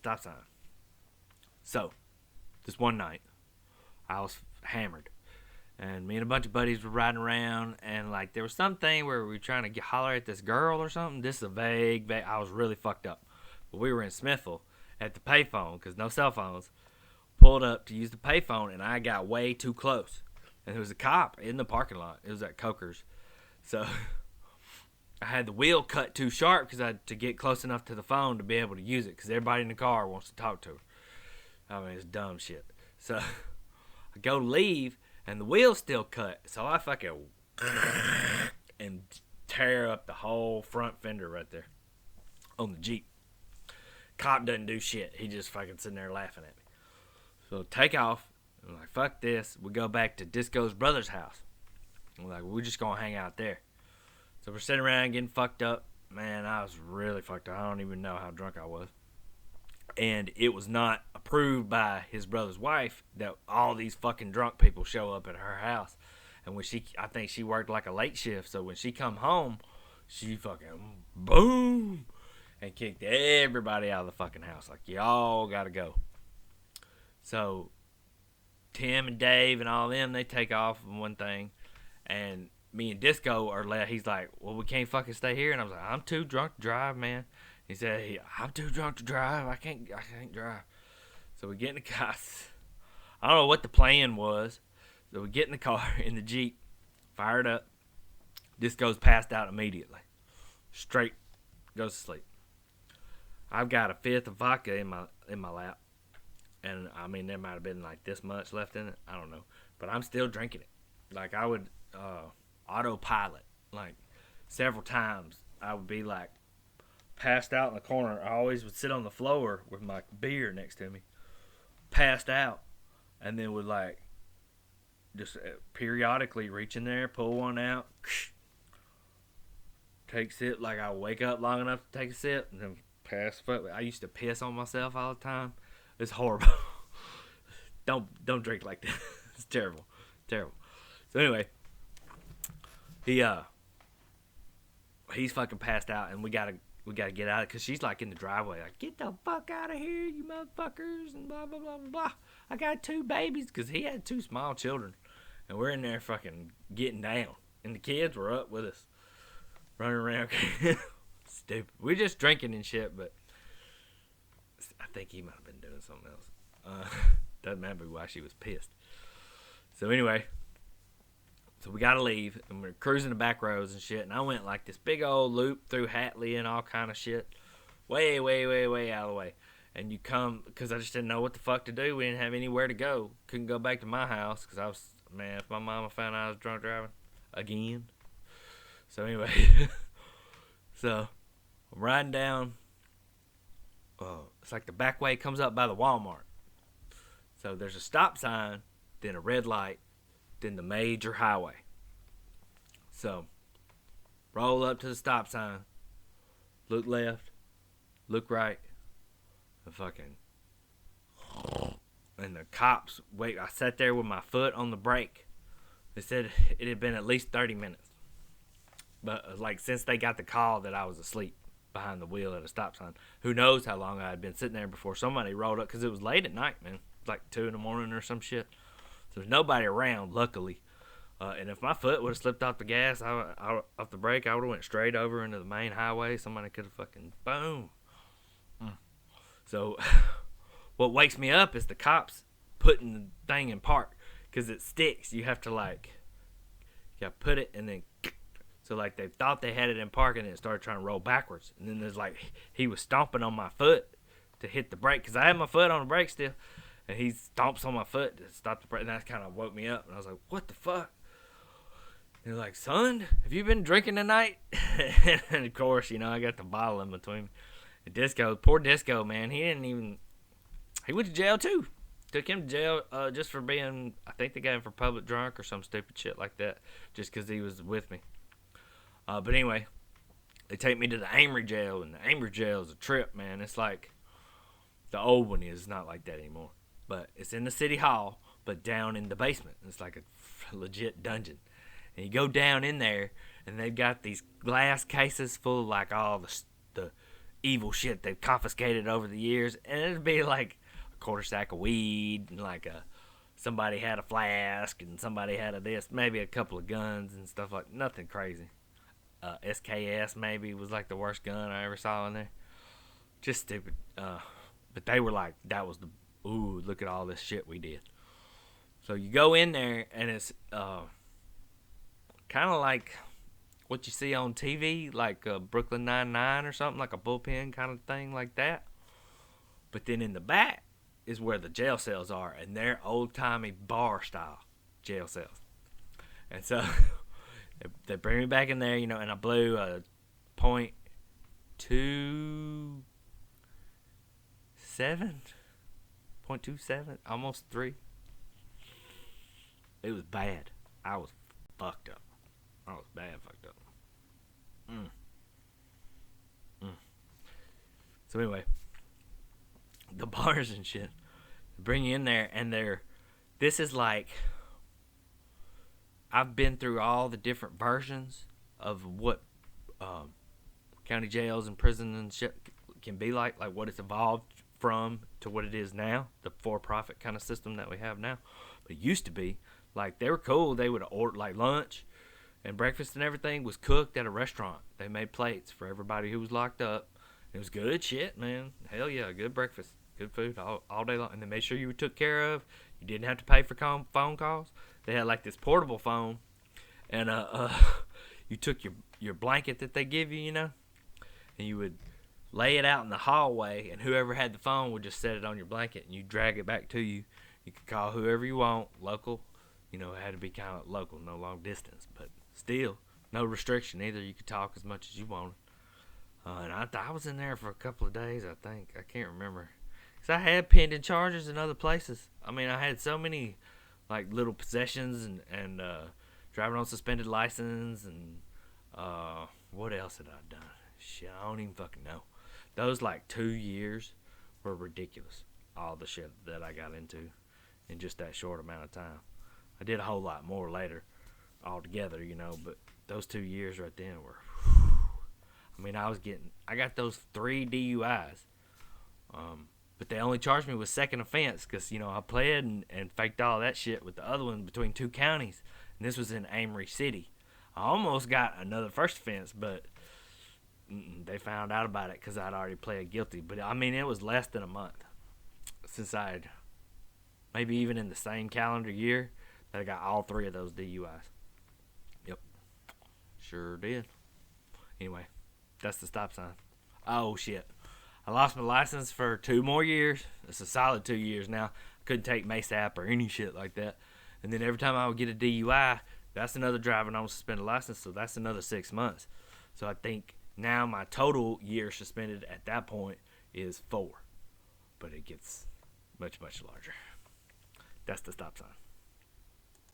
stop sign. So, this one night, I was hammered. And me and a bunch of buddies were riding around, and like there was something where we were trying to holler at this girl or something. This is a vague. I was really fucked up. But we were in Smithville at the payphone because no cell phones. Pulled up to use the payphone, and I got way too close. And there was a cop in the parking lot. It was at Coker's. So I had the wheel cut too sharp because I had to get close enough to the phone to be able to use it because everybody in the car wants to talk to her. I mean, it's dumb shit. So I go to leave, and the wheel's still cut. So I fucking and tear up the whole front fender right there on the Jeep. Cop doesn't do shit. He just fucking sitting there laughing at me. So take off. I'm like, fuck this. We go back to Disco's brother's house. I'm like, we're just going to hang out there. So we're sitting around getting fucked up. Man, I was really fucked up. I don't even know how drunk I was. And it was not approved by his brother's wife that all these fucking drunk people show up at her house. And when I think she worked like a late shift. So when she come home, she fucking boom and kicked everybody out of the fucking house. Like, y'all gotta go. So Tim and Dave and all them, they take off on one thing. And me and Disco are left. He's like, well, we can't fucking stay here. And I was like, I'm too drunk to drive, man. He said, hey, I'm too drunk to drive. I can't drive. So we get in the car. I don't know what the plan was. So we get in the car, in the Jeep, fired up. Disco's passed out immediately. Straight goes to sleep. I've got a fifth of vodka in my lap. And, I mean, there might have been, like, this much left in it. I don't know. But I'm still drinking it. Like, I would autopilot. Like, several times I would be, like, passed out in the corner. I always would sit on the floor with my beer next to me, passed out, and then would like just periodically reach in there, pull one out, take a sip. Like I wake up long enough to take a sip, and then pass. I used to piss on myself all the time. It's horrible. Don't drink like that. It's terrible. So anyway, he's fucking passed out, and we gotta get out of it because she's like in the driveway, like, get the fuck out of here, you motherfuckers, and blah, blah, blah, blah, blah. I got 2 babies because he had 2 small children, and we're in there fucking getting down, and the kids were up with us, running around. Stupid. We're just drinking and shit, but I think he might have been doing something else. Doesn't matter why she was pissed. So anyway, so we gotta leave, and we're cruising the back roads and shit, and I went like this big old loop through Hatley and all kind of shit, way out of the way. And you come, because I just didn't know what the fuck to do. We didn't have anywhere to go. Couldn't go back to my house, because I was, man, if my mama found out I was drunk driving again. So anyway, so I'm riding down, it's like the back way comes up by the Walmart. So there's a stop sign, then a red light, then the major highway. So, roll up to the stop sign, look left, look right, and the cops, wait, I sat there with my foot on the brake. They said it had been at least 30 minutes. But, like, since they got the call that I was asleep behind the wheel at a stop sign, who knows how long I had been sitting there before somebody rolled up, because it was late at night, man. Like 2 in the morning or some shit. So there's nobody around, luckily. And if my foot would have slipped off the gas, off the brake, I would have went straight over into the main highway. Somebody could have fucking boom. So what wakes me up is the cops putting the thing in park, because it sticks. You have to put it and then. So like they thought they had it in park, and it started trying to roll backwards. And then there's like he was stomping on my foot to hit the brake, because I had my foot on the brake still. And he stomps on my foot to stop the brake, and that kind of woke me up. And I was like, what the fuck? And they're like, son, have you been drinking tonight? And of course, I got the bottle in between me. And poor Disco, man, he went to jail too. Took him to jail just for being, I think they got him for public drunk or some stupid shit like that, just because he was with me. But anyway, they take me to the Amory jail, and the Amory jail is a trip, man. It's like, the old one is not like that anymore. But it's in the city hall, but down in the basement. It's like a legit dungeon. And you go down in there, and they've got these glass cases full of like all the evil shit they've confiscated over the years, and it'd be like a quarter sack of weed, and like somebody had a flask, and somebody had a this, maybe a couple of guns and stuff like nothing crazy. SKS maybe was like the worst gun I ever saw in there. Just stupid. But they were like, that was the ooh, look at all this shit we did. So you go in there, and it's kind of like what you see on TV, like Brooklyn Nine-Nine or something, like a bullpen kind of thing like that. But then in the back is where the jail cells are, and they're old-timey bar-style jail cells. And so they bring me back in there, and I blew a .27, almost 3. It was bad. I was fucked up. I was bad fucked up. So anyway, the bars and shit bring you in there, and this is like, I've been through all the different versions of what county jails and prisons and shit can be like what it's evolved from to what it is now, the for-profit kind of system that we have now. But it used to be like, they were cool. They would order like lunch and breakfast and everything was cooked at a restaurant. They made plates for everybody who was locked up. It was good shit, man. Hell yeah, good breakfast, good food all day long. And they made sure you were took care of. You didn't have to pay for phone calls. They had like this portable phone, and you took your blanket that they give you, and you would lay it out in the hallway, and whoever had the phone would just set it on your blanket, and you drag it back to you. You could call whoever you want, local. It had to be kind of local, no long distance, but still, no restriction either. You could talk as much as you wanted. And I was in there for a couple of days, I think. I can't remember. Because I had pending charges in other places. I mean, I had so many, like, little possessions and driving on suspended license and what else had I done? Shit, I don't even fucking know. Those, like, 2 years were ridiculous. All the shit that I got into in just that short amount of time. I did a whole lot more later altogether, but those 2 years right then were, I mean, I got those 3 DUIs, but they only charged me with second offense because, I pled and faked all that shit with the other one between 2 counties, and this was in Amory City. I almost got another first offense, but they found out about it because I'd already pled guilty. But, I mean, it was less than a month since I'd, maybe even in the same calendar year, that I got all 3 of those DUIs. Yep. Sure did. Anyway, that's the stop sign. Oh, shit. I lost my license for 2 more years. It's a solid 2 years now. I couldn't take MASAP or any shit like that. And then every time I would get a DUI, that's another driving on suspended license, so that's another 6 months. So I think now my total year suspended at that point is 4. But it gets much, much larger. That's the stop sign.